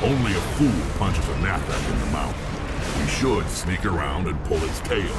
Only a fool punches a Nathak in the mouth. We should sneak around and pull its tail.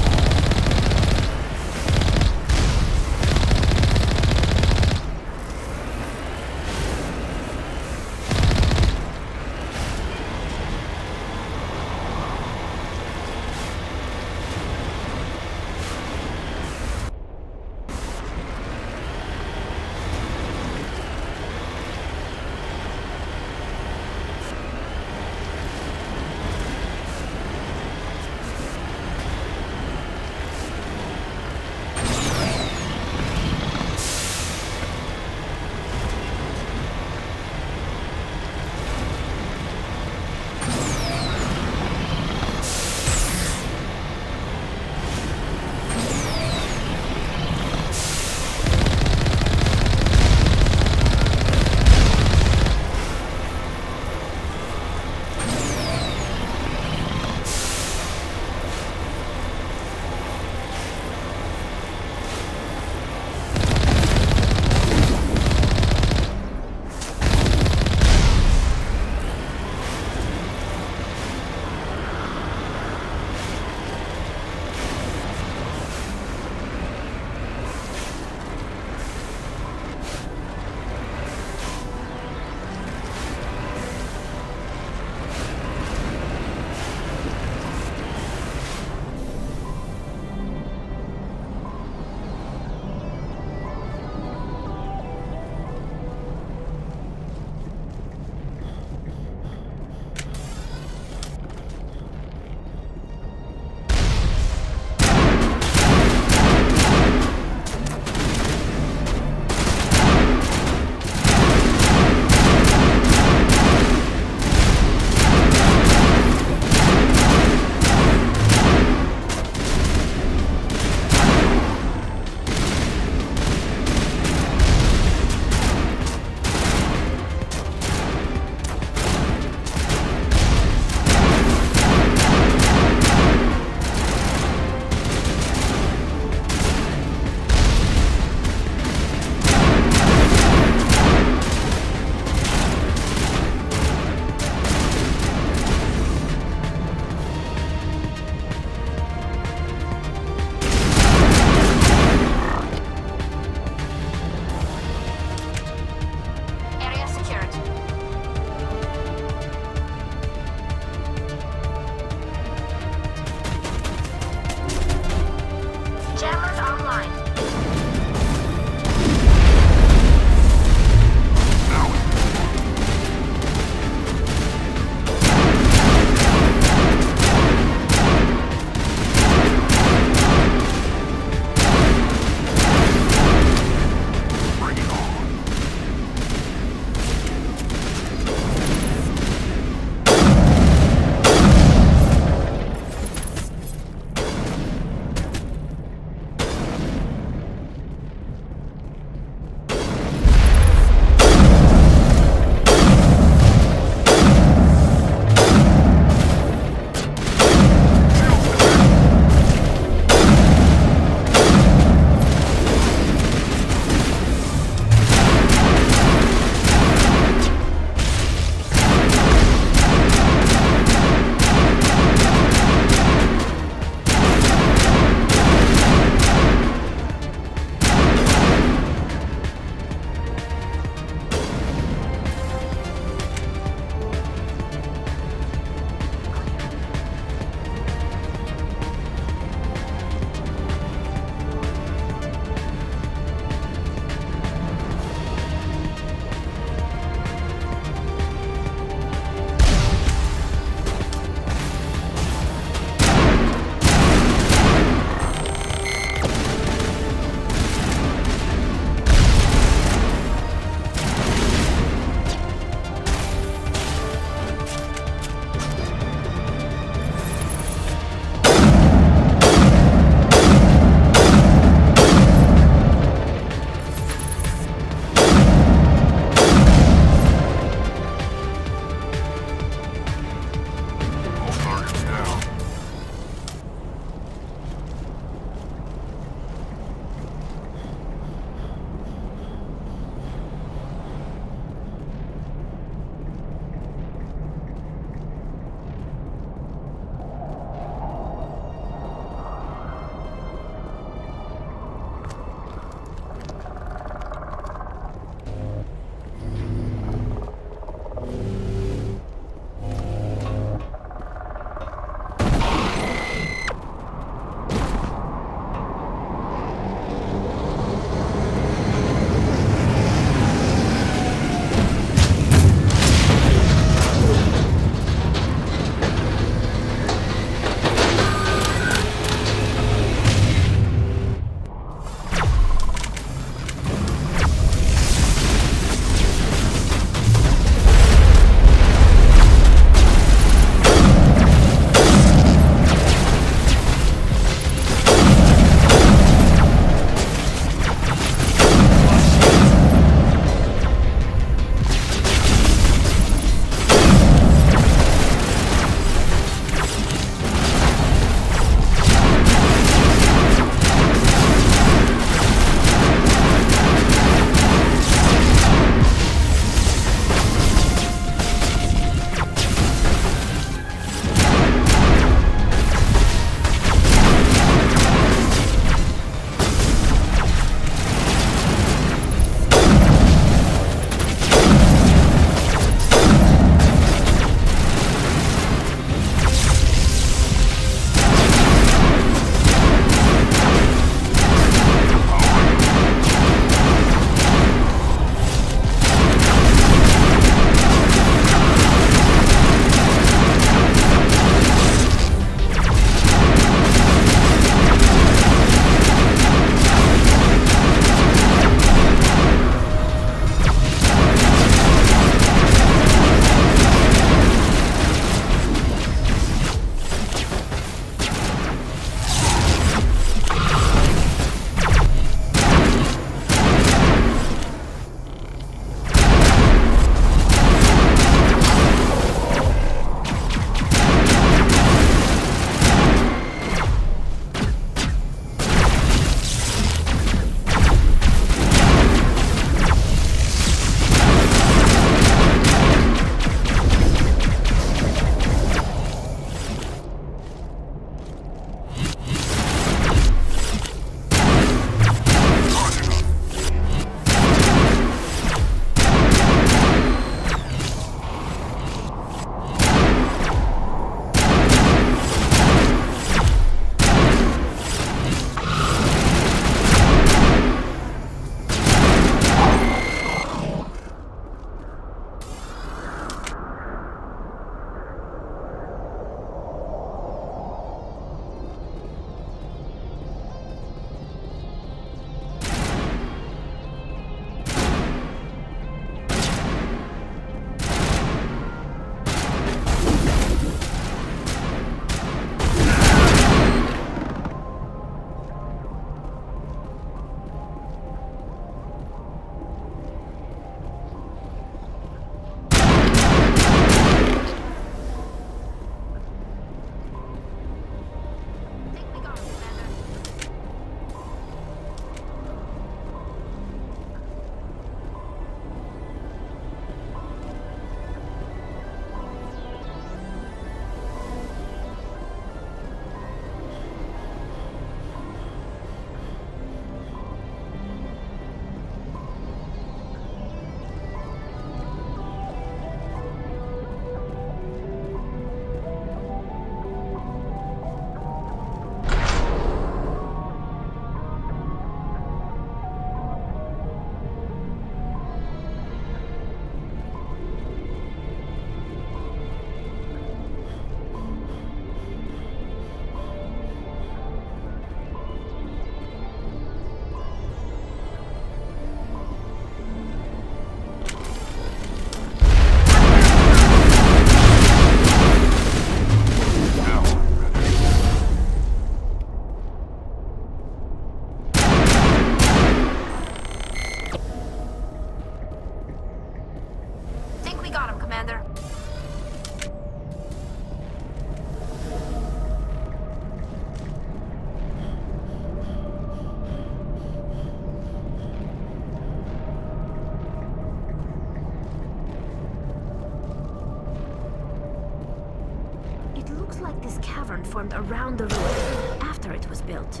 formed around the ruin after it was built.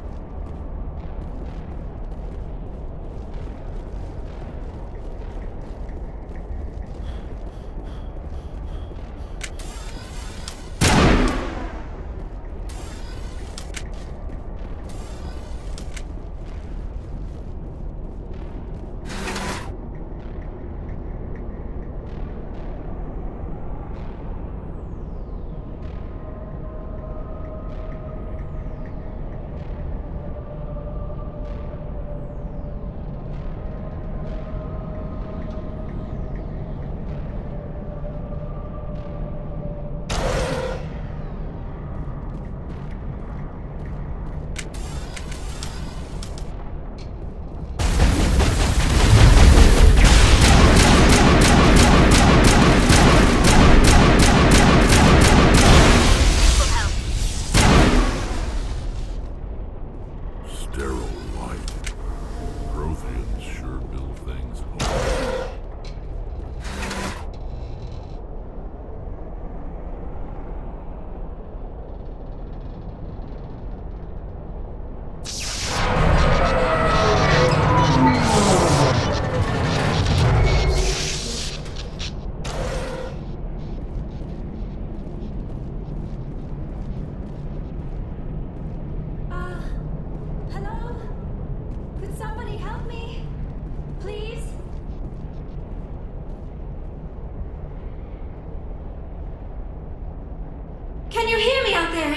Can you hear me out there?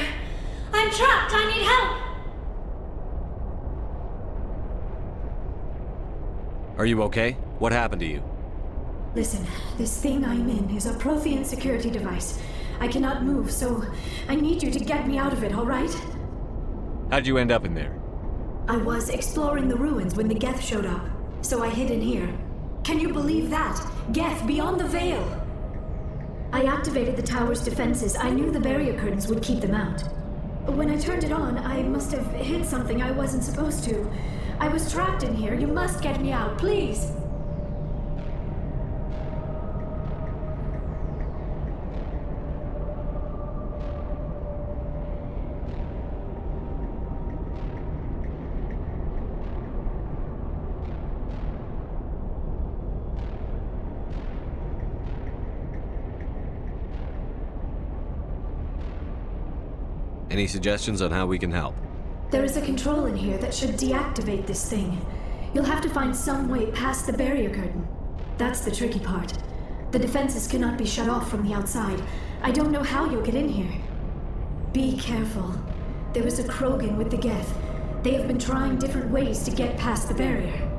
I'm trapped. I need help. Are you okay? What happened to you? Listen, this thing I'm in is a Prothean security device. I cannot move, so I need you to get me out of it, all right? How'd you end up in there? I was exploring the ruins when the Geth showed up, so I hid in here. Can you believe that? Geth beyond the veil! I activated the tower's defenses. I knew the barrier curtains would keep them out. When I turned it on, I must have hit something I wasn't supposed to. I was trapped in here. You must get me out, please! Any suggestions on how we can help? There is a control in here that should deactivate this thing. You'll have to find some way past the barrier curtain. That's the tricky part. The defenses cannot be shut off from the outside. I don't know how you'll get in here. Be careful. There is a Krogan with the Geth. They have been trying different ways to get past the barrier.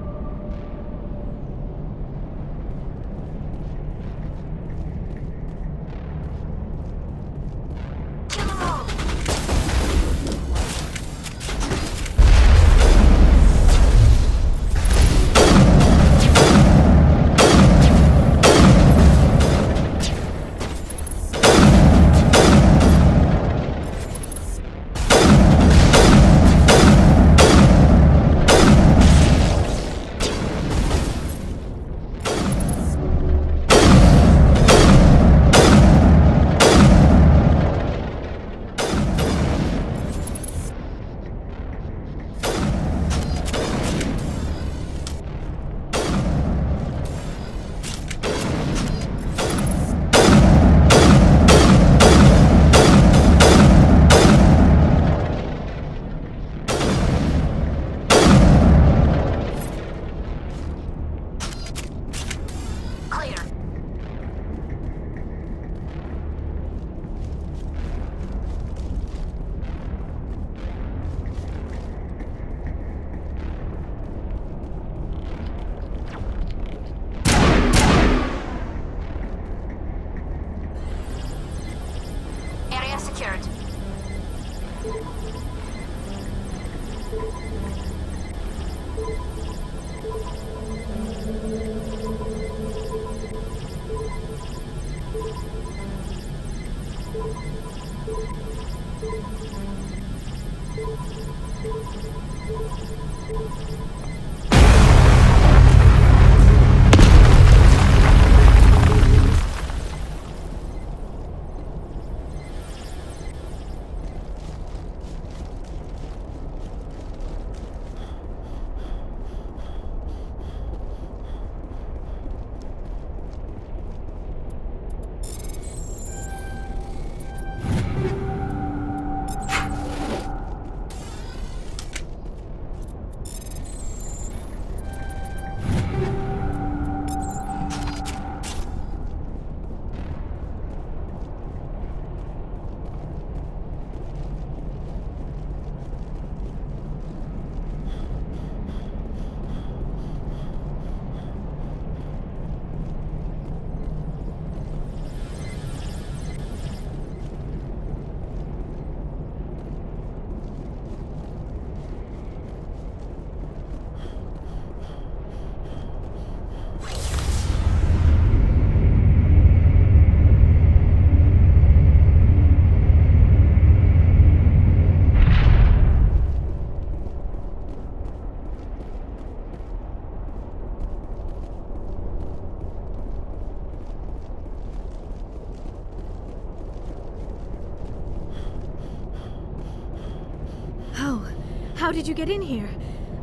How did you get in here?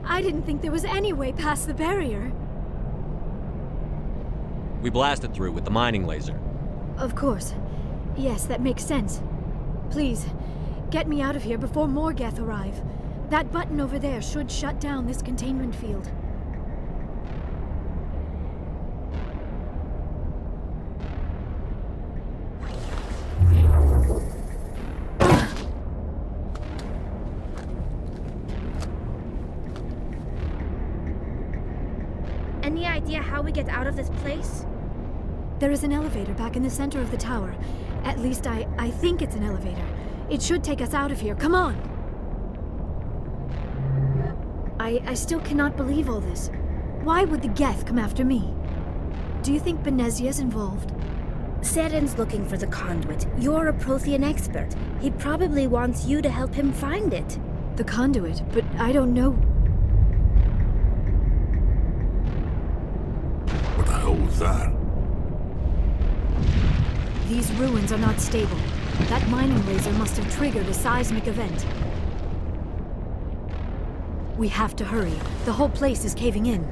I didn't think there was any way past the barrier. We blasted through with the mining laser. Of course. Yes, that makes sense. Please, get me out of here before more Geth arrive. That button over there should shut down this containment field. Any idea how we get out of this place? There is an elevator back in the center of the tower. At least I think it's an elevator. It should take us out of here. Come on! I still cannot believe all this. Why would the Geth come after me? Do you think Benezia's involved? Seren's looking for the conduit. You're a Prothean expert. He probably wants you to help him find it. The conduit, but I don't know. What the hell was that? These ruins are not stable. That mining laser must have triggered a seismic event. We have to hurry. The whole place is caving in.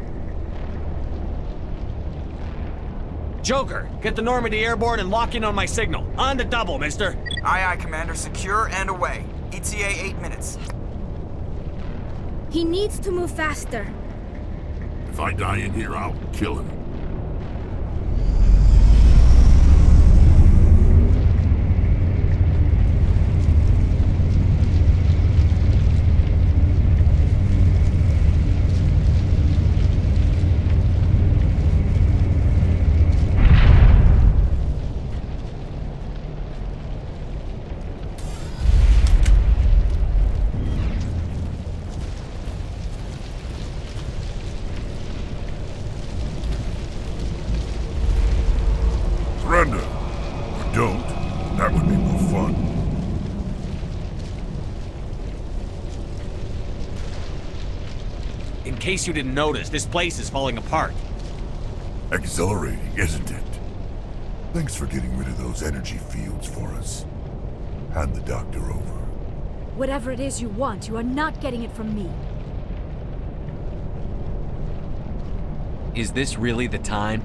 Joker, get the Normandy airborne and lock in on my signal. On the double, mister. Aye, aye, Commander. Secure and away. ETA 8 minutes. He needs to move faster. If I die in here, I'll kill him. Surrender. Or don't. That would be more fun. In case you didn't notice, this place is falling apart. Exhilarating, isn't it? Thanks for getting rid of those energy fields for us. Hand the doctor over. Whatever it is you want, you are not getting it from me. Is this really the time?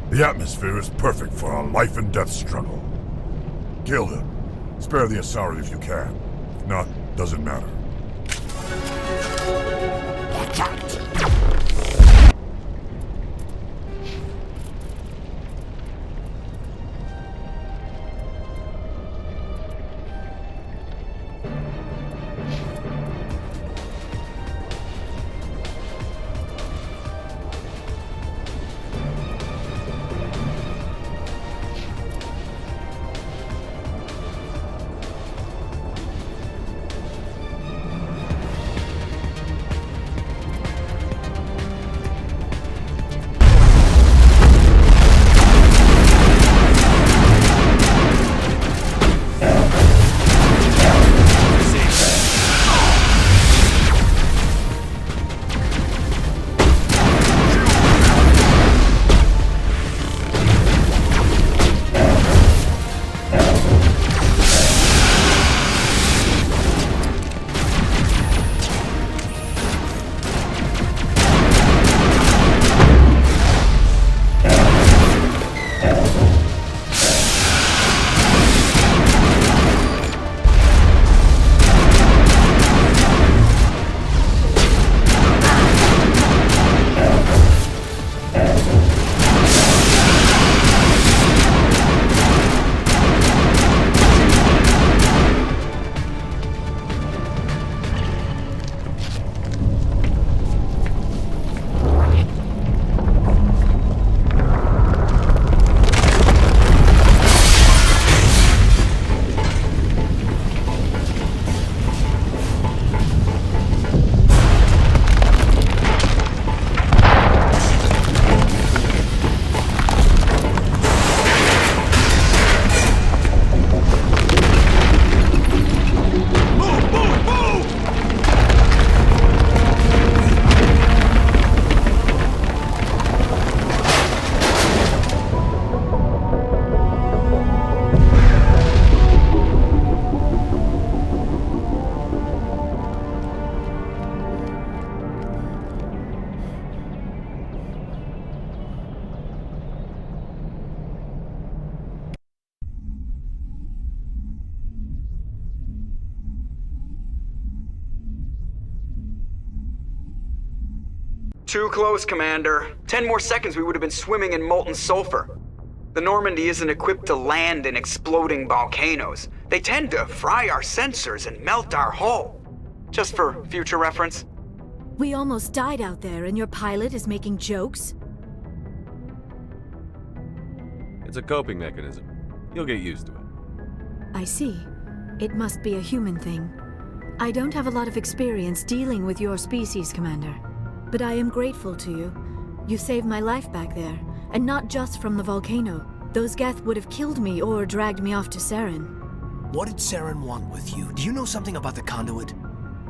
The atmosphere is perfect for a life and death struggle. Kill him. Spare the Asari if you can. If not, doesn't matter. Watch out! Too close, Commander. 10 more seconds we would have been swimming in molten sulfur. The Normandy isn't equipped to land in exploding volcanoes. They tend to fry our sensors and melt our hull. Just for future reference. We almost died out there and your pilot is making jokes? It's a coping mechanism. You'll get used to it. I see. It must be a human thing. I don't have a lot of experience dealing with your species, Commander. But I am grateful to you. You saved my life back there, and not just from the volcano. Those Geth would have killed me or dragged me off to Saren. What did Saren want with you? Do you know something about the conduit?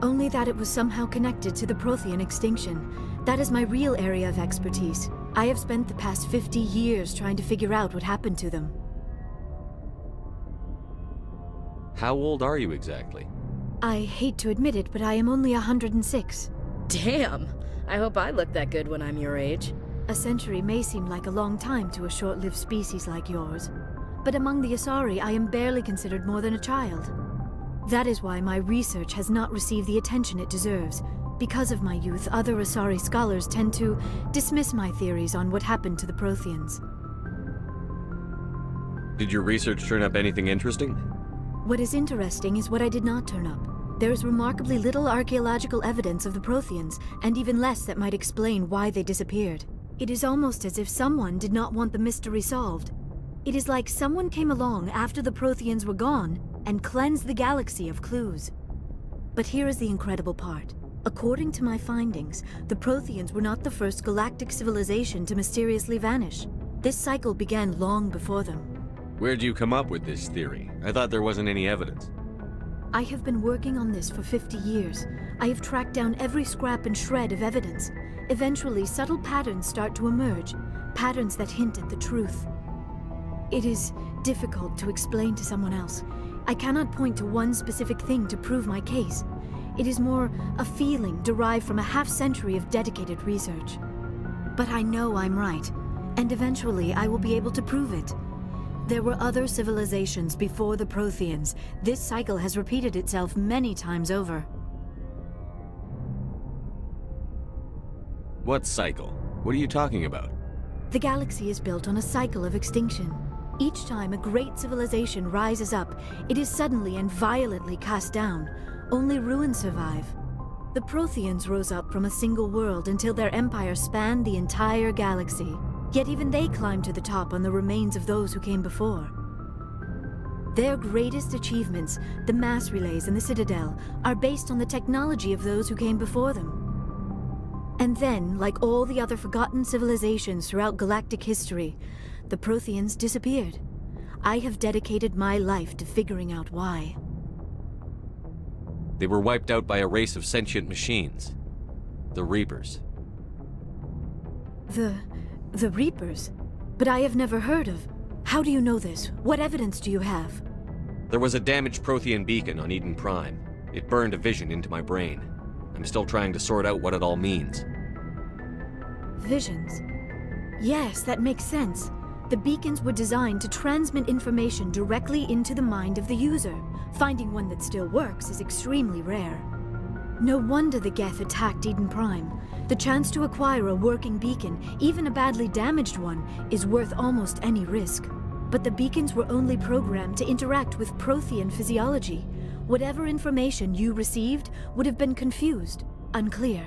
Only that it was somehow connected to the Prothean extinction. That is my real area of expertise. I have spent the past 50 years trying to figure out what happened to them. How old are you exactly? I hate to admit it, but I am only 106. Damn! I hope I look that good when I'm your age. A century may seem like a long time to a short-lived species like yours, but among the Asari, I am barely considered more than a child. That is why my research has not received the attention it deserves. Because of my youth, other Asari scholars tend to dismiss my theories on what happened to the Protheans. Did your research turn up anything interesting? What is interesting is what I did not turn up. There is remarkably little archaeological evidence of the Protheans, and even less that might explain why they disappeared. It is almost as if someone did not want the mystery solved. It is like someone came along after the Protheans were gone and cleansed the galaxy of clues. But here is the incredible part. According to my findings, the Protheans were not the first galactic civilization to mysteriously vanish. This cycle began long before them. Where'd you come up with this theory? I thought there wasn't any evidence. I have been working on this for 50 years. I have tracked down every scrap and shred of evidence. Eventually, subtle patterns start to emerge, patterns that hint at the truth. It is difficult to explain to someone else. I cannot point to one specific thing to prove my case. It is more a feeling derived from a half-century of dedicated research. But I know I'm right, and eventually I will be able to prove it. There were other civilizations before the Protheans. This cycle has repeated itself many times over. What cycle? What are you talking about? The galaxy is built on a cycle of extinction. Each time a great civilization rises up, it is suddenly and violently cast down. Only ruins survive. The Protheans rose up from a single world until their empire spanned the entire galaxy. Yet even they climbed to the top on the remains of those who came before. Their greatest achievements, the mass relays and the Citadel, are based on the technology of those who came before them. And then, like all the other forgotten civilizations throughout galactic history, the Protheans disappeared. I have dedicated my life to figuring out why. They were wiped out by a race of sentient machines. The Reapers. The Reapers? But I have never heard of. How do you know this? What evidence do you have? There was a damaged Prothean beacon on Eden Prime. It burned a vision into my brain. I'm still trying to sort out what it all means. Visions? Yes, that makes sense. The beacons were designed to transmit information directly into the mind of the user. Finding one that still works is extremely rare. No wonder the Geth attacked Eden Prime. The chance to acquire a working beacon, even a badly damaged one, is worth almost any risk. But the beacons were only programmed to interact with Prothean physiology. Whatever information you received would have been confused, unclear.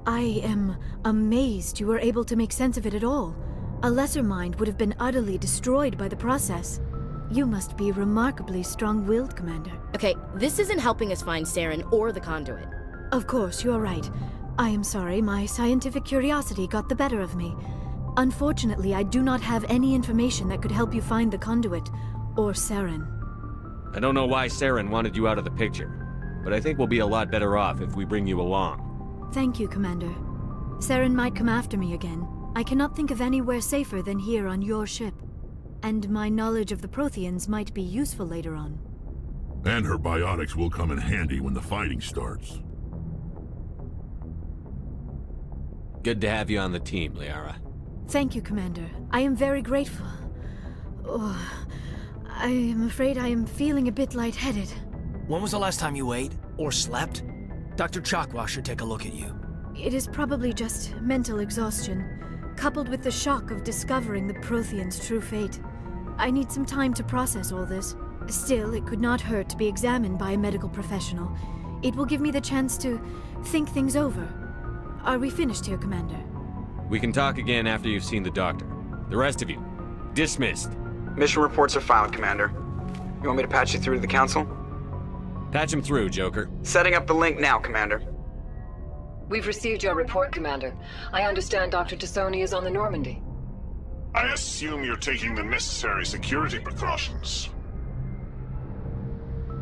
I am amazed you were able to make sense of it at all. A lesser mind would have been utterly destroyed by the process. You must be remarkably strong-willed, Commander. Okay, this isn't helping us find Saren or the conduit. Of course, you are right. I am sorry, my scientific curiosity got the better of me. Unfortunately, I do not have any information that could help you find the conduit, or Saren. I don't know why Saren wanted you out of the picture, but I think we'll be a lot better off if we bring you along. Thank you, Commander. Saren might come after me again. I cannot think of anywhere safer than here on your ship. And my knowledge of the Protheans might be useful later on. And her biotics will come in handy when the fighting starts. Good to have you on the team, Liara. Thank you, Commander. I am very grateful. Oh, I am afraid I am feeling a bit lightheaded. When was the last time you ate? Or slept? Dr. Chakwa should take a look at you. It is probably just mental exhaustion, coupled with the shock of discovering the Prothean's true fate. I need some time to process all this. Still, it could not hurt to be examined by a medical professional. It will give me the chance to think things over. Are we finished here, Commander? We can talk again after you've seen the doctor. The rest of you, dismissed. Mission reports are filed, Commander. You want me to patch you through to the Council? Patch him through, Joker. Setting up the link now, Commander. We've received your report, Commander. I understand Dr. Tassoni is on the Normandy. I assume you're taking the necessary security precautions.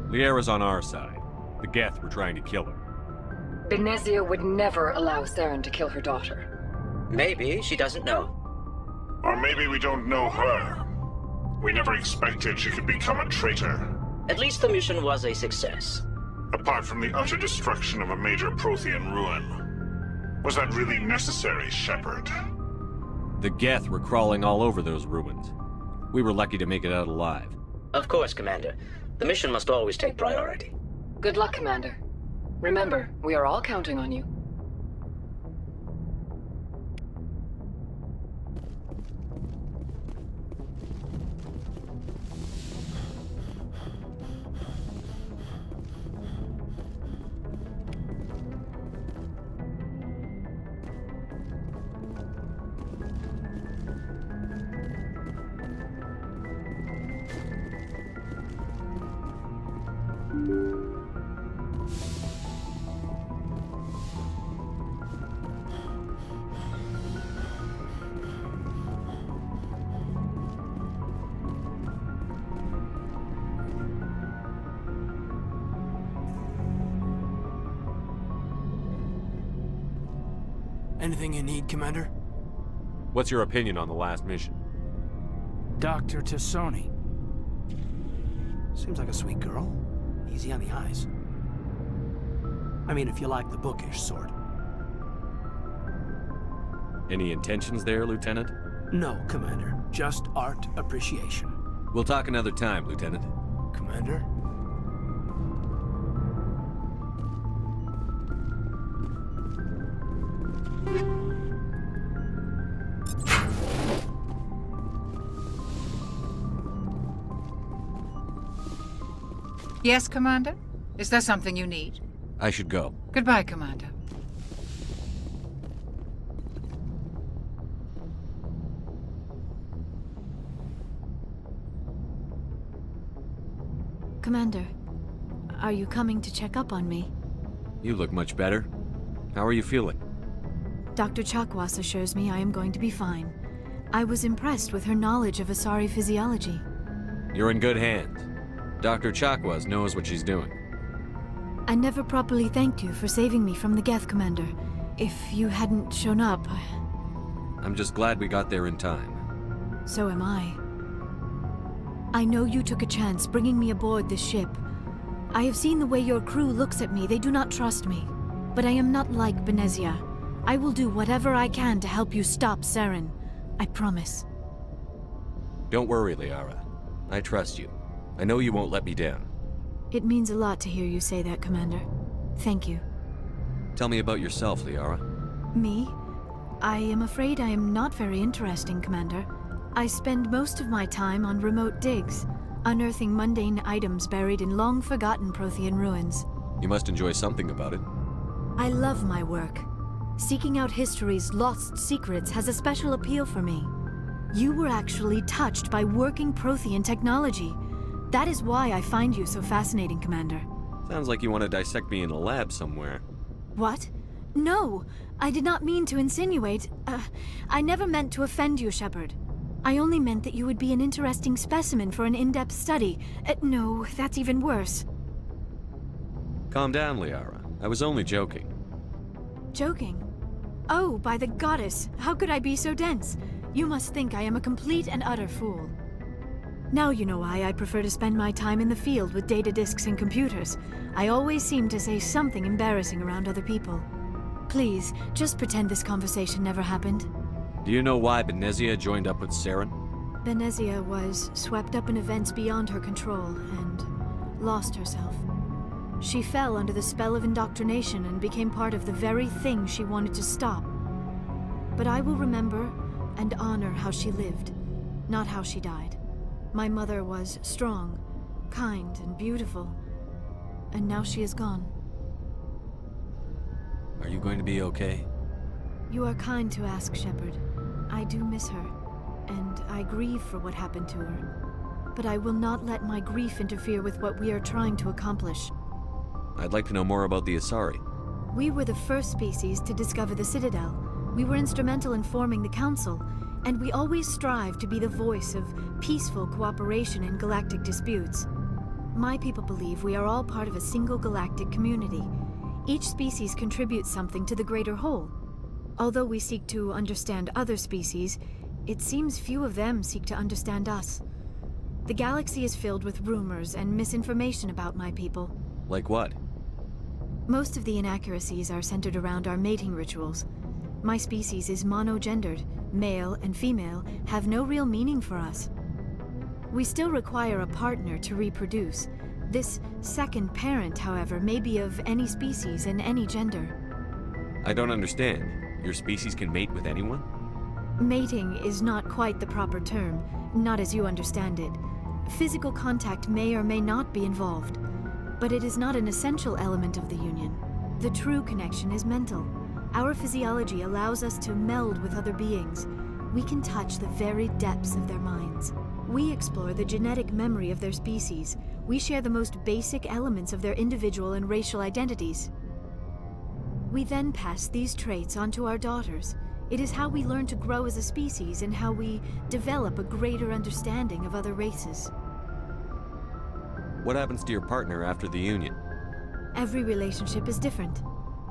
Liara's on our side. The Geth were trying to kill her. Benezia would never allow Saren to kill her daughter. Maybe she doesn't know. Or maybe we don't know her. We never expected she could become a traitor. At least the mission was a success. Apart from the utter destruction of a major Prothean ruin. Was that really necessary, Shepard? The Geth were crawling all over those ruins. We were lucky to make it out alive. Of course, Commander. The mission must always take priority. Good luck, Commander. Remember, we are all counting on you. Anything you need, Commander? What's your opinion on the last mission? Dr. Tassoni. Seems like a sweet girl. Easy on the eyes. I mean, if you like the bookish sort. Any intentions there, Lieutenant? No, Commander. Just art appreciation. We'll talk another time, Lieutenant. Commander? Yes, Commander? Is there something you need? I should go. Goodbye, Commander. Commander, are you coming to check up on me? You look much better. How are you feeling? Dr. Chakwas assures me I am going to be fine. I was impressed with her knowledge of Asari physiology. You're in good hands. Dr. Chakwas knows what she's doing. I never properly thanked you for saving me from the Geth, Commander. If you hadn't shown up, I'm just glad we got there in time. so am I. I know you took a chance bringing me aboard this ship. I have seen the way your crew looks at me. They do not trust me. But I am not like Benezia. I will do whatever I can to help you stop Saren. I promise. Don't worry, Liara. I trust you. I know you won't let me down. It means a lot to hear you say that, Commander. Thank you. Tell me about yourself, Liara. Me? I am afraid I am not very interesting, Commander. I spend most of my time on remote digs, unearthing mundane items buried in long-forgotten Prothean ruins. You must enjoy something about it. I love my work. Seeking out history's lost secrets has a special appeal for me. You were actually touched by working Prothean technology. That is why I find you so fascinating, Commander. Sounds like you want to dissect me in a lab somewhere. What? No! I did not mean to insinuate. I never meant to offend you, Shepard. I only meant that you would be an interesting specimen for an in-depth study. No, that's even worse. Calm down, Liara. I was only joking. Joking? Oh, by the goddess, how could I be so dense? You must think I am a complete and utter fool. Now you know why I prefer to spend my time in the field with data disks and computers. I always seem to say something embarrassing around other people. Please, just pretend this conversation never happened. Do you know why Benezia joined up with Saren? Benezia was swept up in events beyond her control and lost herself. She fell under the spell of indoctrination and became part of the very thing she wanted to stop. But I will remember and honor how she lived, not how she died. My mother was strong, kind, and beautiful, and now she is gone. Are you going to be okay? You are kind to ask, Shepard. I do miss her, and I grieve for what happened to her. But I will not let my grief interfere with what we are trying to accomplish. I'd like to know more about the Asari. We were the first species to discover the Citadel. We were instrumental in forming the Council, and we always strive to be the voice of peaceful cooperation in galactic disputes. My people believe we are all part of a single galactic community. Each species contributes something to the greater whole. Although we seek to understand other species, it seems few of them seek to understand us. The galaxy is filled with rumors and misinformation about my people. Like what? Most of the inaccuracies are centered around our mating rituals. My species is monogendered. Male and female have no real meaning for us. We still require a partner to reproduce. This second parent, however, may be of any species and any gender. I don't understand. Your species can mate with anyone? Mating is not quite the proper term, not as you understand it. Physical contact may or may not be involved, but it is not an essential element of the union. The true connection is mental. Our physiology allows us to meld with other beings. We can touch the very depths of their minds. We explore the genetic memory of their species. We share the most basic elements of their individual and racial identities. We then pass these traits on to our daughters. It is how we learn to grow as a species and how we develop a greater understanding of other races. What happens to your partner after the union? Every relationship is different.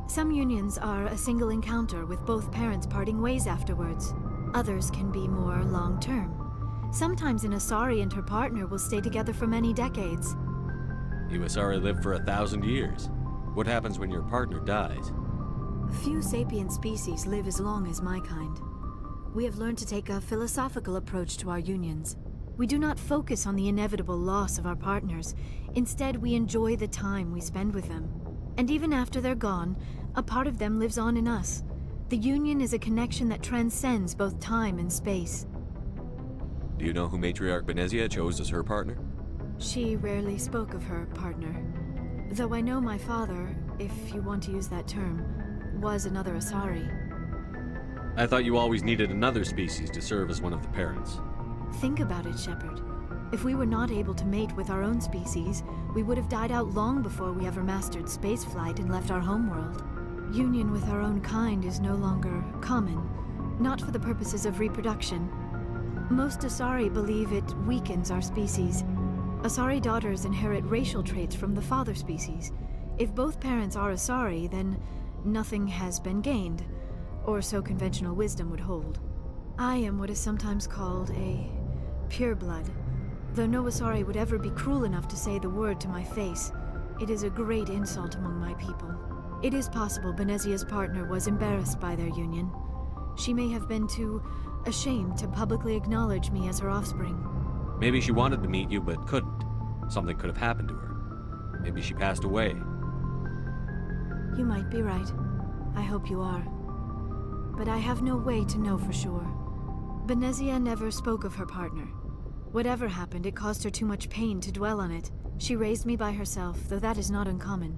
Some unions are a single encounter with both parents parting ways afterwards. Others can be more long-term. Sometimes an Asari and her partner will stay together for many decades. You Asari live for 1,000 years. What happens when your partner dies? Few sapient species live as long as my kind. We have learned to take a philosophical approach to our unions. We do not focus on the inevitable loss of our partners. Instead, we enjoy the time we spend with them. And even after they're gone, a part of them lives on in us. The union is a connection that transcends both time and space. Do you know who Matriarch Benezia chose as her partner? She rarely spoke of her partner. Though I know my father, if you want to use that term, was another Asari. I thought you always needed another species to serve as one of the parents. Think about it, Shepard. If we were not able to mate with our own species, we would have died out long before we ever mastered spaceflight and left our homeworld. Union with our own kind is no longer common, not for the purposes of reproduction. Most Asari believe it weakens our species. Asari daughters inherit racial traits from the father species. If both parents are Asari, then nothing has been gained, or so conventional wisdom would hold. I am what is sometimes called a pureblood. Though no Asari would ever be cruel enough to say the word to my face, it is a great insult among my people. It is possible Benezia's partner was embarrassed by their union. She may have been too ashamed to publicly acknowledge me as her offspring. Maybe she wanted to meet you but couldn't. Something could have happened to her. Maybe she passed away. You might be right. I hope you are. But I have no way to know for sure. Benezia never spoke of her partner. Whatever happened, it caused her too much pain to dwell on it. She raised me by herself, though that is not uncommon.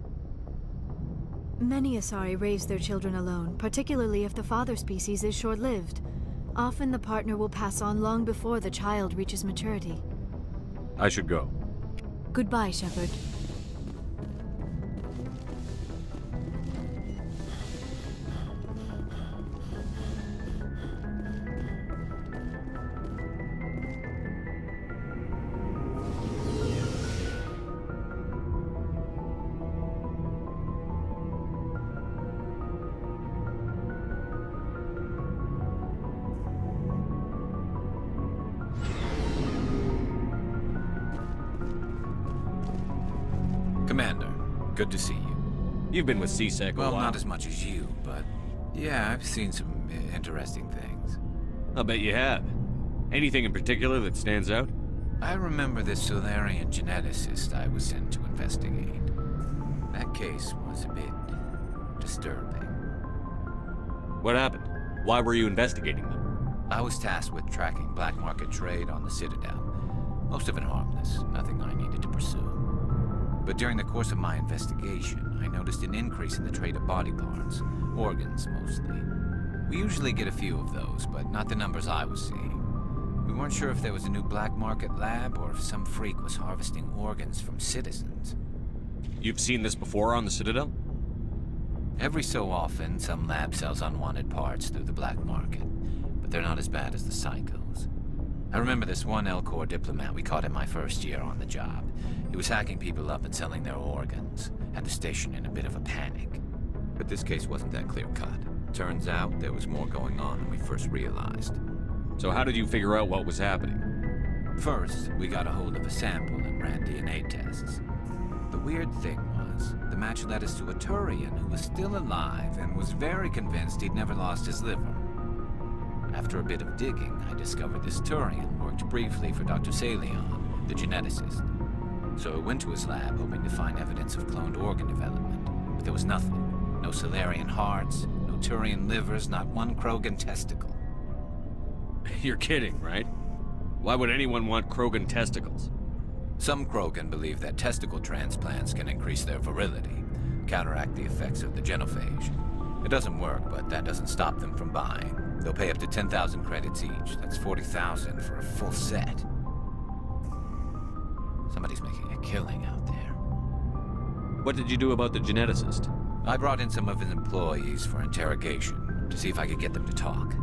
Many Asari raise their children alone, particularly if the father species is short-lived. Often the partner will pass on long before the child reaches maturity. I should go. Goodbye, Shepard. Commander, good to see you. You've been with CSEC a while. Well, not as much as you, but yeah, I've seen some interesting things. I'll bet you have. Anything in particular that stands out? I remember this Solarian geneticist I was sent to investigate. That case was a bit disturbing. What happened? Why were you investigating them? I was tasked with tracking black market trade on the Citadel. Most of it harmless, nothing I needed to pursue. But during the course of my investigation, I noticed an increase in the trade of body parts, organs mostly. We usually get a few of those, but not the numbers I was seeing. We weren't sure if there was a new black market lab or if some freak was harvesting organs from citizens. You've seen this before on the Citadel? Every so often, some lab sells unwanted parts through the black market, but they're not as bad as the psychos. I remember this one Elcor diplomat we caught in my first year on the job. He was hacking people up and selling their organs. Had the station in a bit of a panic. But this case wasn't that clear-cut. Turns out there was more going on than we first realized. So how did you figure out what was happening? First, we got a hold of a sample and ran DNA tests. The weird thing was, the match led us to a Turian who was still alive and was very convinced he'd never lost his liver. After a bit of digging, I discovered this Turian worked briefly for Dr. Salion, the geneticist. So I went to his lab hoping to find evidence of cloned organ development, but there was nothing. No Salarian hearts, no Turian livers, not one Krogan testicle. You're kidding, right? Why would anyone want Krogan testicles? Some Krogan believe that testicle transplants can increase their virility, counteract the effects of the genophage. It doesn't work, but that doesn't stop them from buying. They'll pay up to 10,000 credits each. That's 40,000 for a full set. Somebody's making a killing out there. What did you do about the geneticist? I brought in some of his employees for interrogation, to see if I could get them to talk.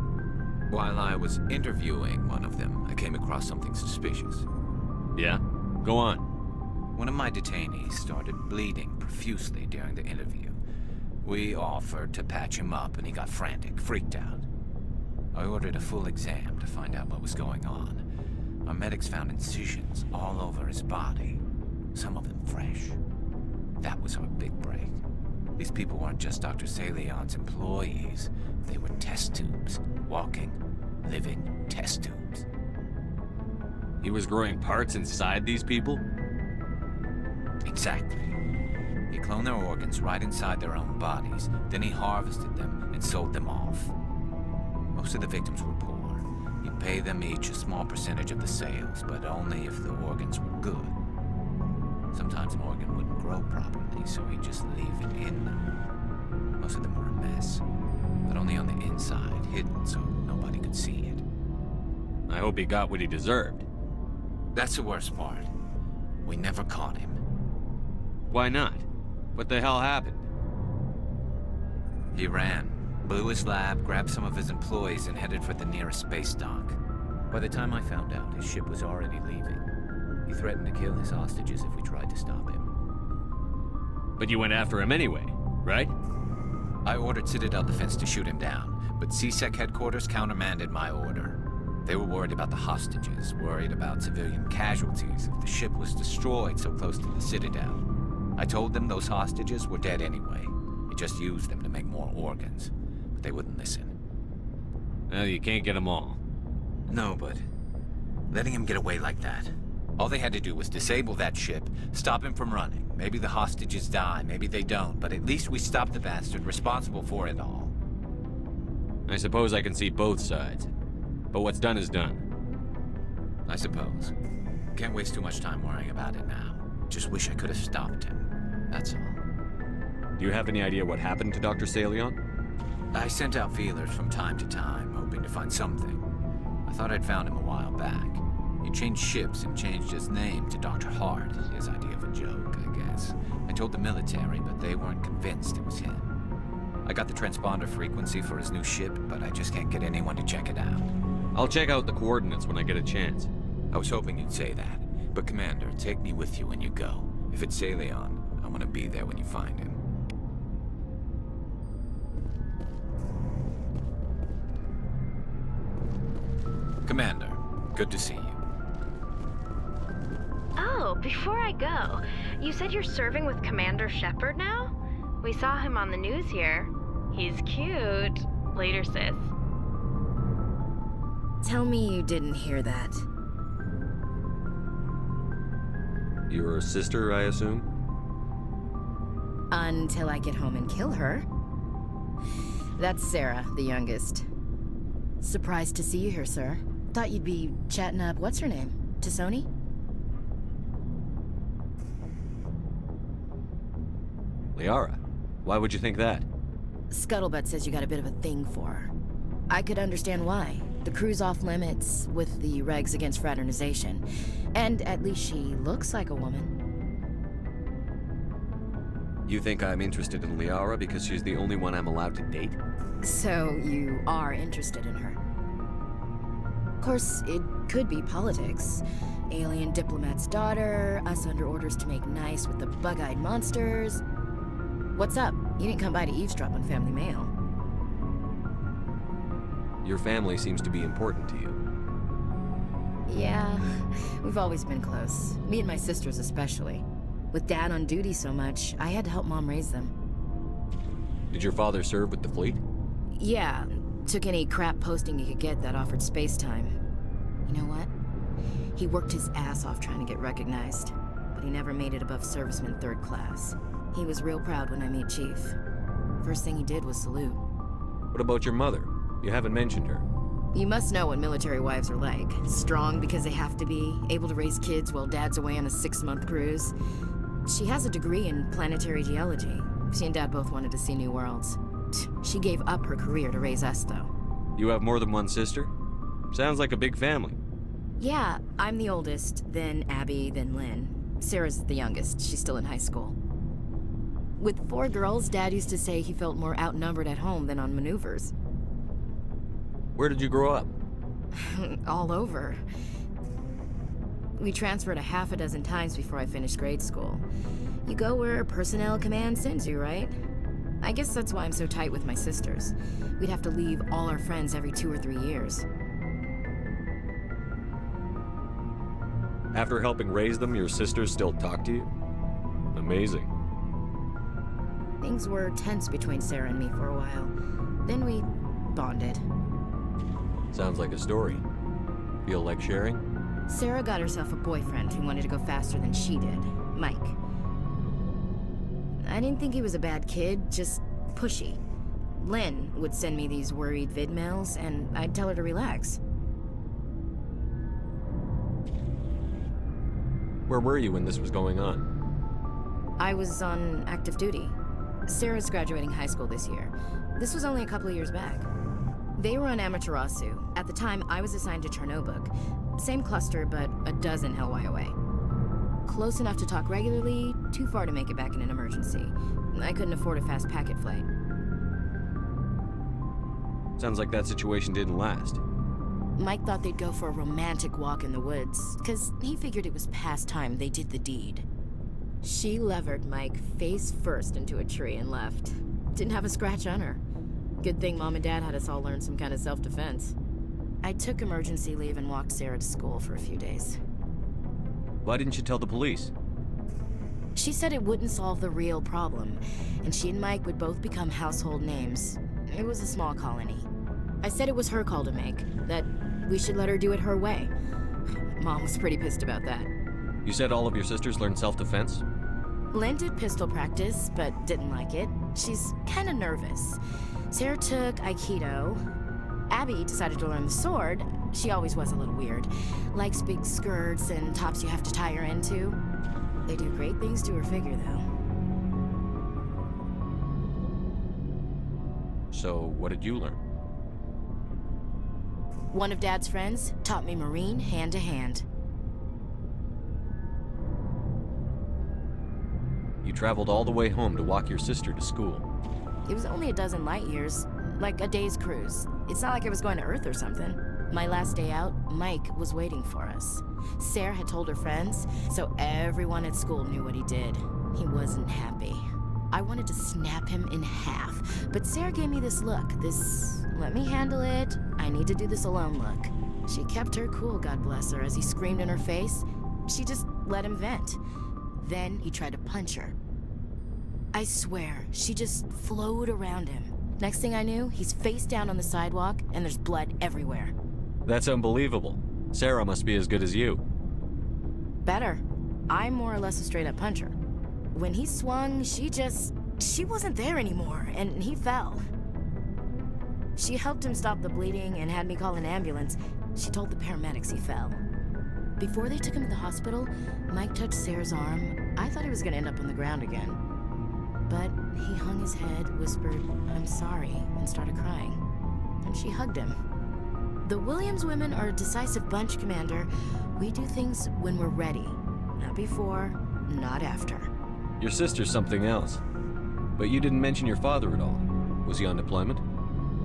While I was interviewing one of them, I came across something suspicious. Yeah? Go on. One of my detainees started bleeding profusely during the interview. We offered to patch him up, and he got frantic, freaked out. I ordered a full exam to find out what was going on. Our medics found incisions all over his body, some of them fresh. That was our big break. These people weren't just Dr. Salion's employees. They were test tubes. Walking, living test tubes. He was growing parts inside these people? Exactly. He cloned their organs right inside their own bodies. Then he harvested them and sold them off. Most of the victims were poor. He'd pay them each a small percentage of the sales, but only if the organs were good. Sometimes an organ wouldn't grow properly, so he'd just leave it in them. Most of them were a mess, but only on the inside, hidden so nobody could see it. I hope he got what he deserved. That's the worst part. We never caught him. Why not? What the hell happened? He ran, blew his lab, grabbed some of his employees, and headed for the nearest space dock. By the time I found out, his ship was already leaving. He threatened to kill his hostages if we tried to stop him. But you went after him anyway, right? I ordered Citadel Defense to shoot him down, but CSEC headquarters countermanded my order. They were worried about the hostages, worried about civilian casualties if the ship was destroyed so close to the Citadel. I told them those hostages were dead anyway. He just used them to make more organs, but they wouldn't listen. Well, you can't get them all. No, but letting him get away like that. All they had to do was disable that ship, stop him from running. Maybe the hostages die, maybe they don't, but at least we stopped the bastard responsible for it all. I suppose I can see both sides. But what's done is done. I suppose. Can't waste too much time worrying about it now. Just wish I could have stopped him. That's all. Do you have any idea what happened to Dr. Salion? I sent out feelers from time to time, hoping to find something. I thought I'd found him a while back. He changed ships and changed his name to Dr. Hart, his idea of a joke, I guess. I told the military, but they weren't convinced it was him. I got the transponder frequency for his new ship, but I just can't get anyone to check it out. I'll check out the coordinates when I get a chance. I was hoping you'd say that. But Commander, take me with you when you go. If it's Salion, I want to be there when you find him. Commander, good to see you. Oh, before I go, you said you're serving with Commander Shepard now? We saw him on the news here. He's cute. Later, sis. Tell me you didn't hear that. Your sister, I assume? Until I get home and kill her. That's Sarah, the youngest. Surprised to see you here, sir. Thought you'd be chatting up, what's her name? T'Soni? Liara, why would you think that? Scuttlebutt says you got a bit of a thing for her. I could understand why. The crew's off limits with the regs against fraternization. And at least she looks like a woman. You think I'm interested in Liara because she's the only one I'm allowed to date? So you are interested in her. Of course, it could be politics. Alien diplomat's daughter, us under orders to make nice with the bug-eyed monsters. What's up? You didn't come by to eavesdrop on Family Mail. Your family seems to be important to you. Yeah, we've always been close. Me and my sisters especially. With Dad on duty so much, I had to help Mom raise them. Did your father serve with the fleet? Yeah, took any crap posting he could get that offered space time. You know what? He worked his ass off trying to get recognized, but he never made it above serviceman 3rd class. He was real proud when I met Chief. First thing he did was salute. What about your mother? You haven't mentioned her. You must know what military wives are like. Strong because they have to be, able to raise kids while Dad's away on a 6-month cruise. She has a degree in planetary geology. She and Dad both wanted to see new worlds. She gave up her career to raise us, though. You have more than one sister? Sounds like a big family. Yeah, I'm the oldest, then Abby, then Lynn. Sarah's the youngest. She's still in high school. With 4 girls, Dad used to say he felt more outnumbered at home than on maneuvers. Where did you grow up? All over. We transferred a half a dozen times before I finished grade school. You go where personnel command sends you, right? I guess that's why I'm so tight with my sisters. We'd have to leave all our friends every 2 or 3 years. After helping raise them, your sisters still talk to you? Amazing. Things were tense between Sarah and me for a while. Then we bonded. Sounds like a story. Feel like sharing? Sarah got herself a boyfriend who wanted to go faster than she did, Mike. I didn't think he was a bad kid, just pushy. Lynn would send me these worried vid mails, and I'd tell her to relax. Where were you when this was going on? I was on active duty. Sarah's graduating high school this year. This was only a couple of years back. They were on Amaterasu. At the time, I was assigned to Chernobog. Same cluster, but a dozen Hellwire away. Close enough to talk regularly, too far to make it back in an emergency. I couldn't afford a fast packet flight. Sounds like that situation didn't last. Mike thought they'd go for a romantic walk in the woods, because he figured it was past time they did the deed. She levered Mike face first into a tree and left. Didn't have a scratch on her. Good thing Mom and Dad had us all learn some kind of self-defense. I took emergency leave and walked Sarah to school for a few days. Why didn't you tell the police? She said it wouldn't solve the real problem, and she and Mike would both become household names. It was a small colony. I said it was her call to make, that we should let her do it her way. Mom was pretty pissed about that. You said all of your sisters learned self-defense? Lynn did pistol practice, but didn't like it. She's kinda nervous. Sarah took Aikido. Abby decided to learn the sword. She always was a little weird. Likes big skirts and tops you have to tie her into. They do great things to her figure, though. So, what did you learn? One of Dad's friends taught me Marine hand to hand. You traveled all the way home to walk your sister to school. It was only a dozen light years, like a day's cruise. It's not like I was going to Earth or something. My last day out, Mike was waiting for us. Sarah had told her friends, so everyone at school knew what he did. He wasn't happy. I wanted to snap him in half, but Sarah gave me this look, this, let me handle it, I need to do this alone look. She kept her cool, God bless her, as he screamed in her face. She just let him vent. Then he tried to punch her. I swear, she just flowed around him. Next thing I knew, he's face down on the sidewalk, and there's blood everywhere. That's unbelievable. Sarah must be as good as you. Better. I'm more or less a straight-up puncher. When he swung, she just She wasn't there anymore, and he fell. She helped him stop the bleeding and had me call an ambulance. She told the paramedics he fell. Before they took him to the hospital, Mike touched Sarah's arm. I thought he was gonna end up on the ground again. But he hung his head, whispered, "I'm sorry," and started crying. And she hugged him. The Williams women are a decisive bunch, Commander. We do things when we're ready. Not before, not after. Your sister's something else. But you didn't mention your father at all. Was he on deployment?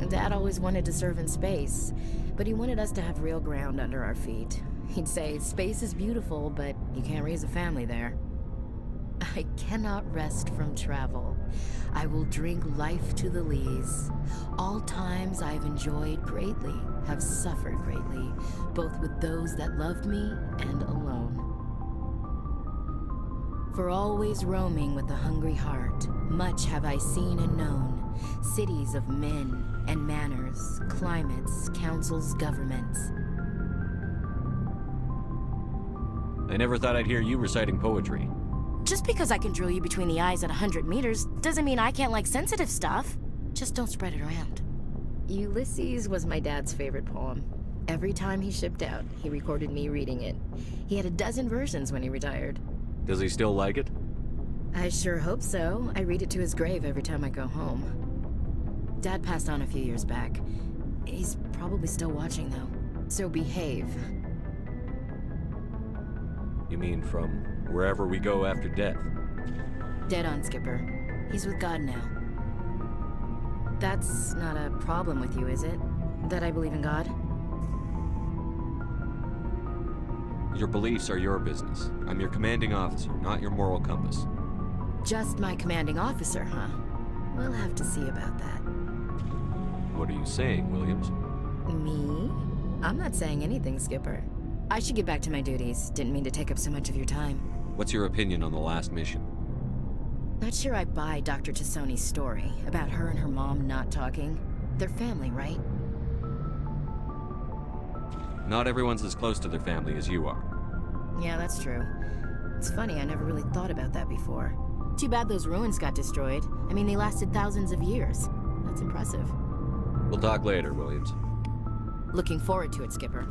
Dad always wanted to serve in space, but he wanted us to have real ground under our feet. He'd say, space is beautiful, but you can't raise a family there. I cannot rest from travel. I will drink life to the lees. All times I have enjoyed greatly, have suffered greatly, both with those that loved me and alone. For always roaming with a hungry heart, much have I seen and known, cities of men and manners, climates, councils, governments. I never thought I'd hear you reciting poetry. Just because I can drill you between the eyes at 100 meters doesn't mean I can't like sensitive stuff. Just don't spread it around. Ulysses was my dad's favorite poem. Every time he shipped out, he recorded me reading it. He had a dozen versions when he retired. Does he still like it? I sure hope so. I read it to his grave every time I go home. Dad passed on a few years back. He's probably still watching, though. So behave. You mean from wherever we go after death? Dead on, Skipper. He's with God now. That's not a problem with you, is it? That I believe in God? Your beliefs are your business. I'm your commanding officer, not your moral compass. Just my commanding officer, huh? We'll have to see about that. What are you saying, Williams? Me? I'm not saying anything, Skipper. I should get back to my duties. Didn't mean to take up so much of your time. What's your opinion on the last mission? Not sure I buy Dr. Tassoni's story about her and her mom not talking. They're family, right? Not everyone's as close to their family as you are. Yeah, that's true. It's funny, I never really thought about that before. Too bad those ruins got destroyed. I mean, they lasted thousands of years. That's impressive. We'll talk later, Williams. Looking forward to it, Skipper.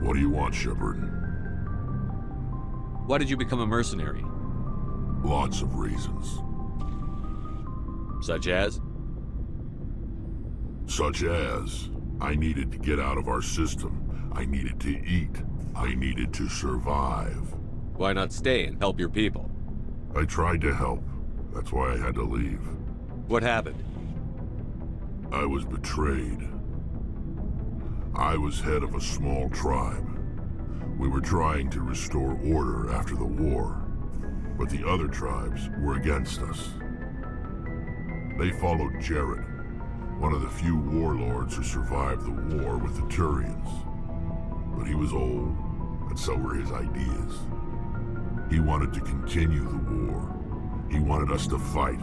What do you want, Shepard? Why did you become a mercenary? Lots of reasons. Such as? Such as, I needed to get out of our system. I needed to eat. I needed to survive. Why not stay and help your people? I tried to help. That's why I had to leave. What happened? I was betrayed. I was head of a small tribe. We were trying to restore order after the war, but the other tribes were against us. They followed Jared, one of the few warlords who survived the war with the Turians. But he was old, and so were his ideas. He wanted to continue the war. He wanted us to fight.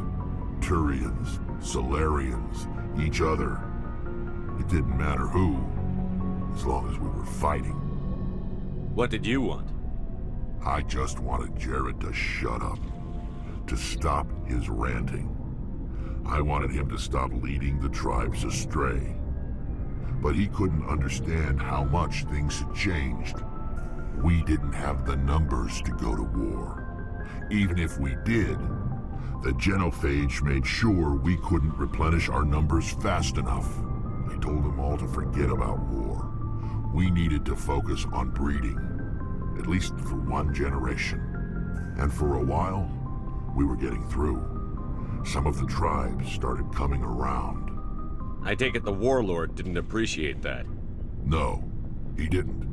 Turians, Solarians, each other. It didn't matter who, as long as we were fighting. What did you want? I just wanted Jared to shut up, to stop his ranting. I wanted him to stop leading the tribes astray. But he couldn't understand how much things had changed. We didn't have the numbers to go to war. Even if we did, the genophage made sure we couldn't replenish our numbers fast enough. I told them all to forget about war. We needed to focus on breeding, at least for one generation. And for a while, we were getting through. Some of the tribes started coming around. I take it the warlord didn't appreciate that. No, he didn't.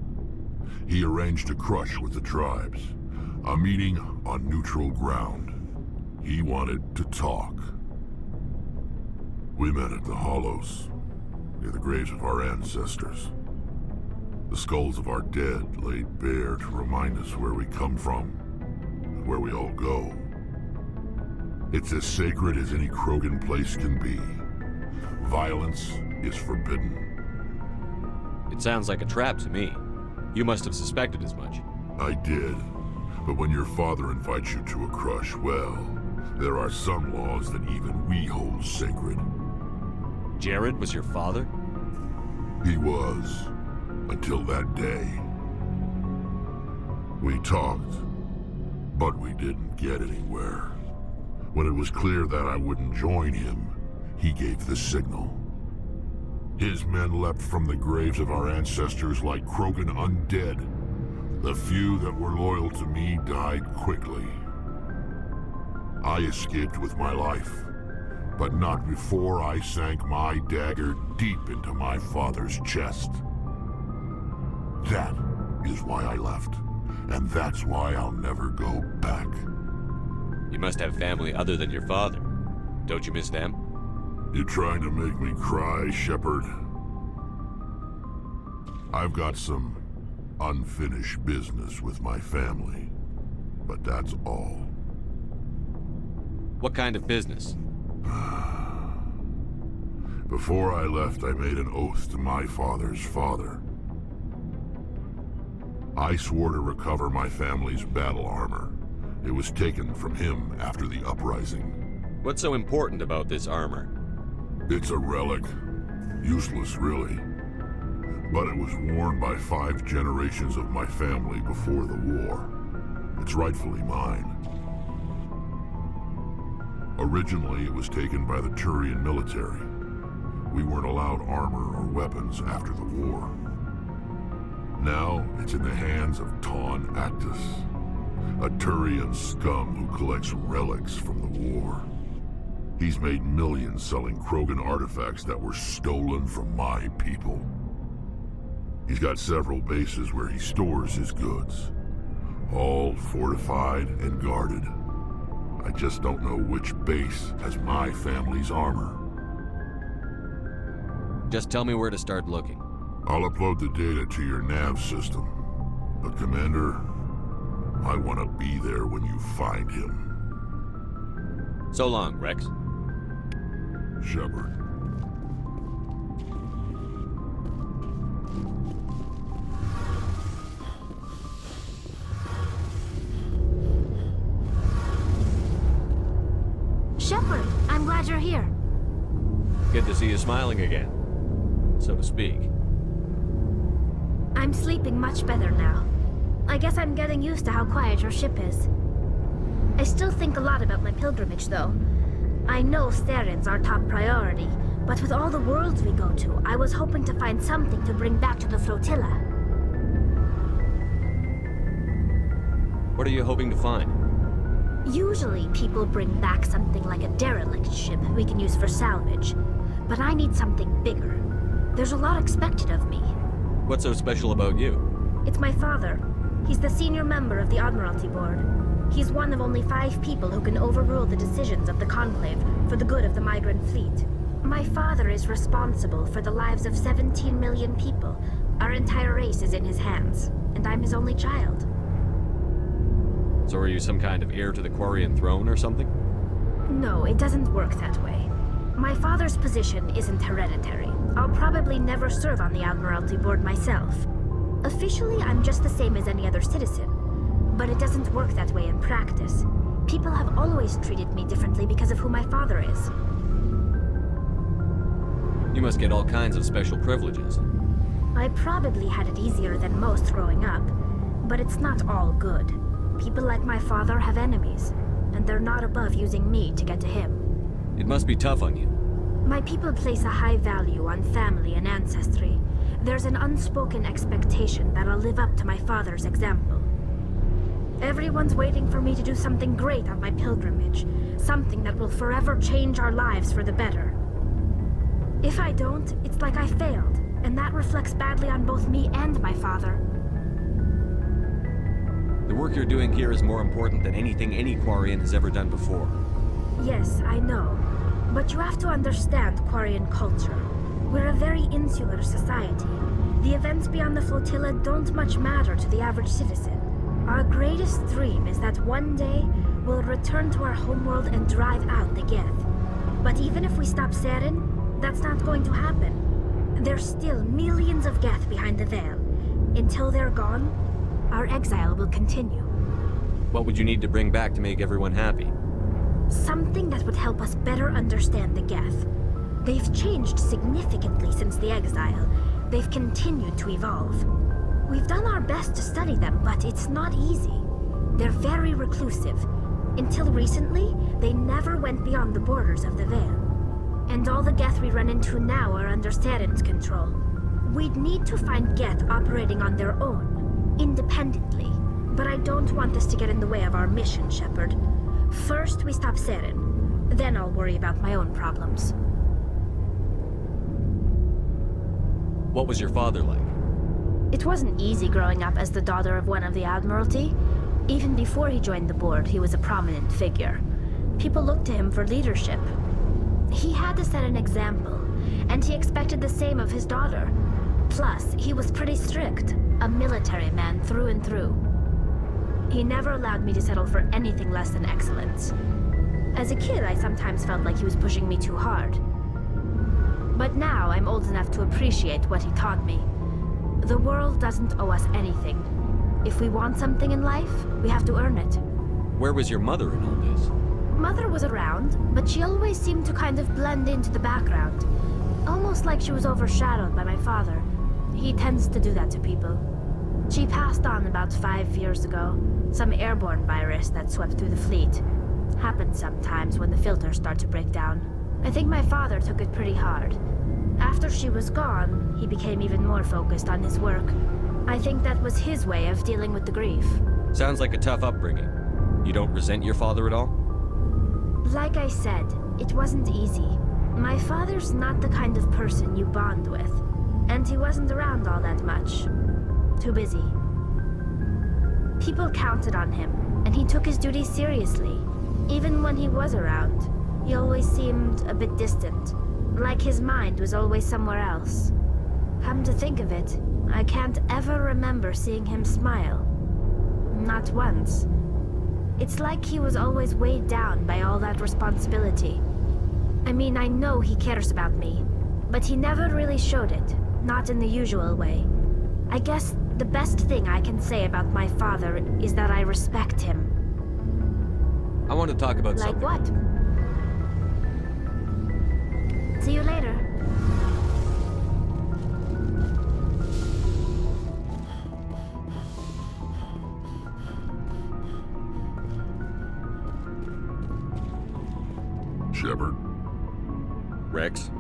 He arranged a crush with the tribes, a meeting on neutral ground. He wanted to talk. We met at the Hollows, near the graves of our ancestors. The skulls of our dead laid bare to remind us where we come from and where we all go. It's as sacred as any Krogan place can be. Violence is forbidden. It sounds like a trap to me. You must have suspected as much. I did. But when your father invites you to a crush, well, There are some laws that even we hold sacred. Jared was your father? He was, until that day. We talked, but we didn't get anywhere. When it was clear that I wouldn't join him, he gave the signal. His men leapt from the graves of our ancestors like Krogan undead. The few that were loyal to me died quickly. I escaped with my life, but not before I sank my dagger deep into my father's chest. That is why I left, and that's why I'll never go back. You must have family other than your father. Don't you miss them? You trying to make me cry, Shepard? I've got some unfinished business with my family, but that's all. What kind of business? Before I left, I made an oath to my father's father. I swore to recover my family's battle armor. It was taken from him after the uprising. What's so important about this armor? It's a relic. Useless, really. But it was worn by 5 generations of my family before the war. It's rightfully mine. Originally, it was taken by the Turian military. We weren't allowed armor or weapons after the war. Now, it's in the hands of Ton Actus, a Turian scum who collects relics from the war. He's made millions selling Krogan artifacts that were stolen from my people. He's got several bases where he stores his goods, all fortified and guarded. I just don't know which base has my family's armor. Just tell me where to start looking. I'll upload the data to your nav system. But Commander, I want to be there when you find him. So long, Rex. Shepard. Shepard, I'm glad you're here. Good to see you smiling again, so to speak. I'm sleeping much better now. I guess I'm getting used to how quiet your ship is. I still think a lot about my pilgrimage, though. I know Saren's our top priority, but with all the worlds we go to, I was hoping to find something to bring back to the flotilla. What are you hoping to find? Usually, people bring back something like a derelict ship we can use for salvage. But I need something bigger. There's a lot expected of me. What's so special about you? It's my father. He's the senior member of the Admiralty Board. He's one of only 5 people who can overrule the decisions of the Conclave for the good of the migrant fleet. My father is responsible for the lives of 17 million people. Our entire race is in his hands, and I'm his only child. So are you some kind of heir to the Quarian throne or something? No, it doesn't work that way. My father's position isn't hereditary. I'll probably never serve on the Admiralty Board myself. Officially, I'm just the same as any other citizen. But it doesn't work that way in practice. People have always treated me differently because of who my father is. You must get all kinds of special privileges. I probably had it easier than most growing up, but it's not all good. People like my father have enemies, and they're not above using me to get to him. It must be tough on you. My people place a high value on family and ancestry. There's an unspoken expectation that I'll live up to my father's example. Everyone's waiting for me to do something great on my pilgrimage, something that will forever change our lives for the better. If I don't, it's like I failed, and that reflects badly on both me and my father. The work you're doing here is more important than anything any Quarian has ever done before. Yes, I know. But you have to understand Quarian culture. We're a very insular society. The events beyond the flotilla don't much matter to the average citizen. Our greatest dream is that one day we'll return to our homeworld and drive out the Geth. But even if we stop Saren, that's not going to happen. There's still millions of Geth behind the veil. Until they're gone, our exile will continue. What would you need to bring back to make everyone happy? Something that would help us better understand the Geth. They've changed significantly since the exile. They've continued to evolve. We've done our best to study them, but it's not easy. They're very reclusive. Until recently, they never went beyond the borders of the Veil. And all the Geth we run into now are under Saren's control. We'd need to find Geth operating on their own, independently. But I don't want this to get in the way of our mission, Shepard. First, we stop Saren. Then I'll worry about my own problems. What was your father like? It wasn't easy growing up as the daughter of one of the Admiralty. Even before he joined the board, he was a prominent figure. People looked to him for leadership. He had to set an example, and he expected the same of his daughter. Plus, he was pretty strict, a military man through and through. He never allowed me to settle for anything less than excellence. As a kid, I sometimes felt like he was pushing me too hard. But now I'm old enough to appreciate what he taught me. The world doesn't owe us anything. If we want something in life, we have to earn it. Where was your mother in all this? Mother was around, but she always seemed to kind of blend into the background. Almost like she was overshadowed by my father. He tends to do that to people. She passed on about 5 years ago. Some airborne virus that swept through the fleet. Happens sometimes when the filters start to break down. I think my father took it pretty hard. After she was gone, he became even more focused on his work. I think that was his way of dealing with the grief. Sounds like a tough upbringing. You don't resent your father at all? Like I said, it wasn't easy. My father's not the kind of person you bond with. And he wasn't around all that much. Too busy. People counted on him, and he took his duties seriously. Even when he was around, he always seemed a bit distant. Like his mind was always somewhere else. Come to think of it, I can't ever remember seeing him smile. Not once. It's like he was always weighed down by all that responsibility. I mean, I know he cares about me, but he never really showed it, not in the usual way. I guess the best thing I can say about my father is that I respect him. I want to talk about something. Like what? See you later. Shepard. Rex?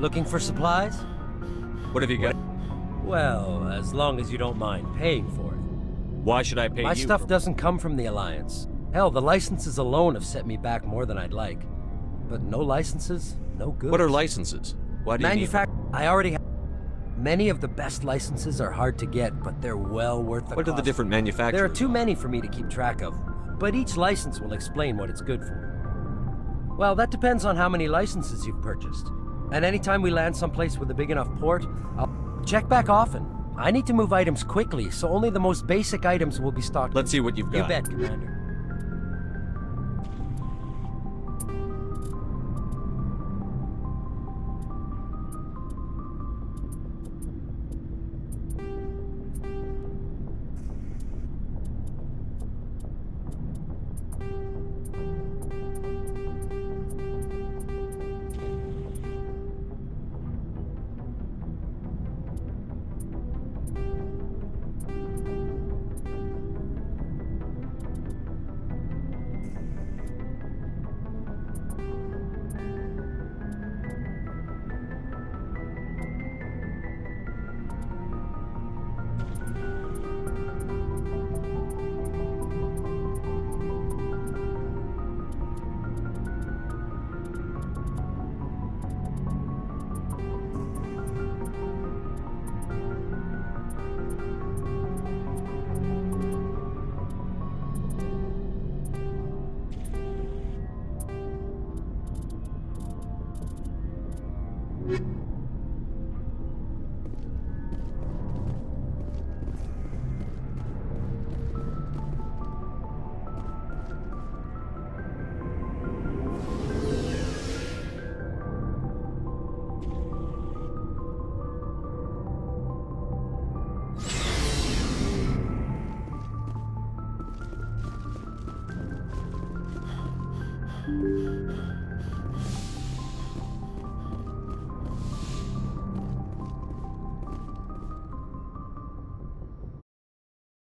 Looking for supplies? What have you got? Well, as long as you don't mind paying for it. Why should I pay you? My stuff doesn't come from the Alliance. Hell, the licenses alone have set me back more than I'd like. But no licenses, no good. What are licenses? Why do you need them? I already have... Many of the best licenses are hard to get, but they're well worth the What cost. are the different manufacturers? There are too many for me to keep track of, but each license will explain what it's good for. Well, that depends on how many licenses you've purchased. And anytime we land someplace with a big enough port, I'll check back often. I need to move items quickly, so only the most basic items will be stocked. Let's see what you've got. You bet, Commander.